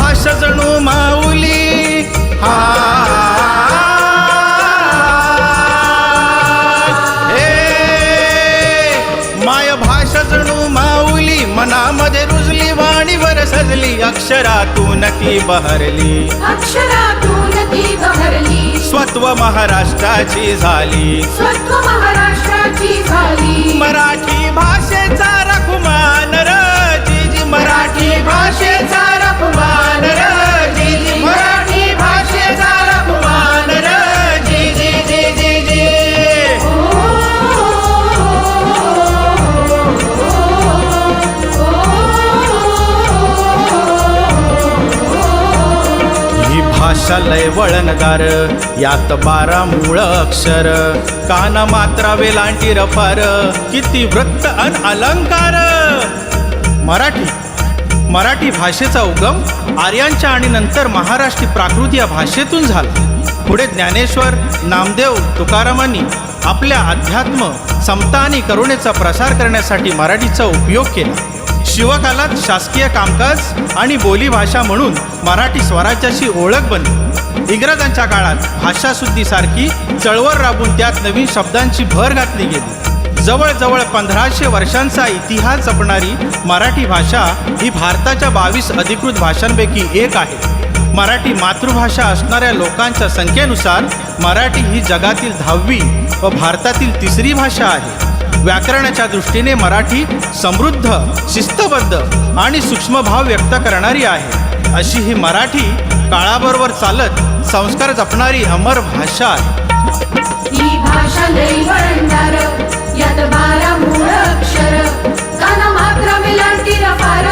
भाषा जणू माऊली हा माय भाषा जणू माऊली मनामध्ये रुजली वाणीवर सजली अक्षरातून ती बहरली अक्षरातून ती बहरली स्वत्व महाराष्ट्राची झाली स्वत्व महाराष्ट्राची झाली मराठी भाषेचा रखुमान र जी मराठी भाषेचा रखुमान र जी मराठी भाषेचा रखुमान र जी ही भाषा लय वळणदार यात 12 मूळ अक्षर कान मात्रा वेलांटी रफार किती वृत्त अन अलंकार मराठी भाषेचा उगम आर्यांच्या आणि नंतर महाराष्ट्री प्राकृत या भाषेतून झाला। पुढे ज्ञानेश्वर नामदेव तुकारामांनी आपल्या अध्यात्म समता आणि करुणेचा प्रसार करण्यासाठी मराठीचा उपयोग केला। शिवकालात शासकीय कामकाज आणि बोलीभाषा म्हणून मराठी स्वराज्याची ओळख बनली। इंग्रजांच्या काळात भाषाशुद्धीसारखी चळवळ राबून त्यात नवीन शब्दांची भर घातली गेली। जवळजवळ 1500 वर्षांचा इतिहास जपणारी मराठी भाषा ही भारताच्या 22 अधिकृत भाषांपैकी एक आहे। मराठी मातृभाषा असणाऱ्या लोकांच्या संख्येनुसार मराठी ही जगातील 10वी व भारतातील 3री भाषा आहे। व्याकरणाच्या दृष्टीने मराठी समृद्ध, शिस्तबद्ध आणि सूक्ष्म भाव व्यक्त करणारी आहे। अशी ही मराठी काळाबरोबर चालत संस्कार जपणारी अमर भाषा आहे। ही भाषा लय वळणदार यात 12 मूळ अक्षर कान मात्रा वेलांटी रफार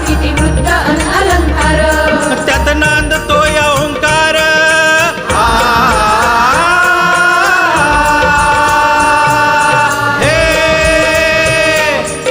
किती वृत्त अन अलंकार त्यात नांदतो या ओंकार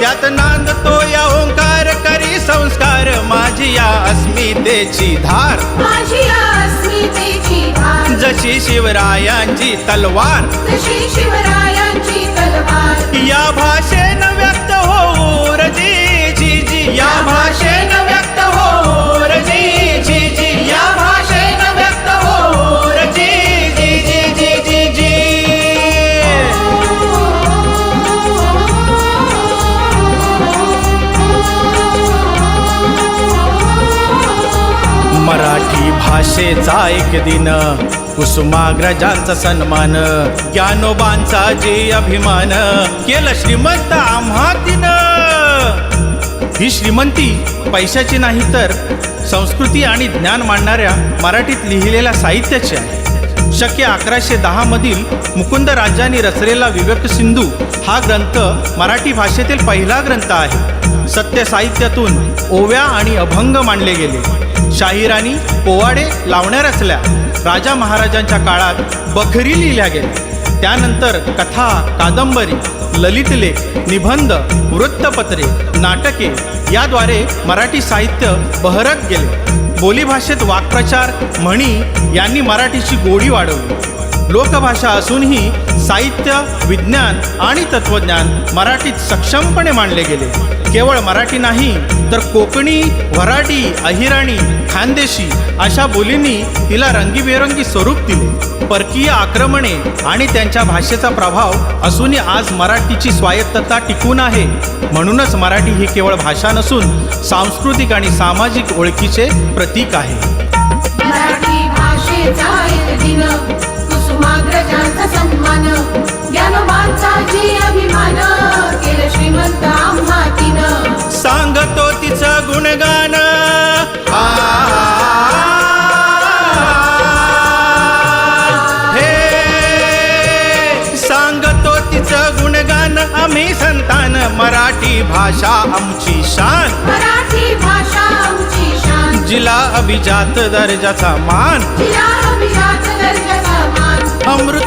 त्यात नांदतो या ओंकार करी संस्कार माझी या अस्मितेची धार माझी अस्मितेची धार जशी शिवरायांची तलवार जशी शिवरायांची तलवार या भाषेनं व्यक्त होऊ र जी या भाषेनं व्यक्त होऊ र जी या भाषेनं व्यक्त होऊ र जी मराठी भाषेचा एक दिन कुसुमाग्रजांचा सन्मान ज्ञानोबांचा जे अभिमान केलं श्रीमंत आम्हा तिनं। ही श्रीमंती पैशाची नाही तर संस्कृती आणि ज्ञान मांडणाऱ्या मराठीत लिहिलेल्या साहित्याची आहे। शके 1110 मधील मुकुंद राजांनी रचलेला विवेक सिंधू हा ग्रंथ मराठी भाषेतील पहिला ग्रंथ आहे। सत्य साहित्यातून ओव्या आणि अभंग मांडले गेले। शाहिरानी पोवाडे लावण्या रचल्या। राजा महाराजांच्या काळात बखरी लिहिल्या गेल्या। त्यानंतर कथा, कादंबरी, ललितलेख, निबंध, वृत्तपत्रे, नाटके याद्वारे मराठी साहित्य बहरत गेले। बोलीभाषेत वाक्प्रचार, म्हणी यांनी मराठीची गोडी वाढवली। लोकभाषा असूनही साहित्य, विज्ञान आणि तत्त्वज्ञान मराठीत सक्षमपणे मांडले गेले। केवळ मराठी नाही तर कोकणी, वऱ्हाडी, अहिराणी, खानदेशी अशा बोलींनी तिला रंगीबेरंगी स्वरूप दिले। परकीय आक्रमणे आणि त्यांच्या भाषेचा प्रभाव असूनही आज मराठीची स्वायत्तता टिकून आहे। म्हणूनच मराठी ही केवळ भाषा नसून सांस्कृतिक आणि सामाजिक ओळखीचे प्रतीक आहे। मराठी भाषेचा एक दिन कुसुमाग्रजांचा सन्मान ज्ञानोबांचा जे अभिमान केलं श्रीमंत आम्हा तिनं सांगतो तिचं गुणगान सांगतो तिचं गुणगान आम्ही संतान मराठी भाषा आमची शान मराठी भाषा आमची शान जिला अभिजात दर्जाचा मान जिला अभिजात दर्जाचा मान अमृत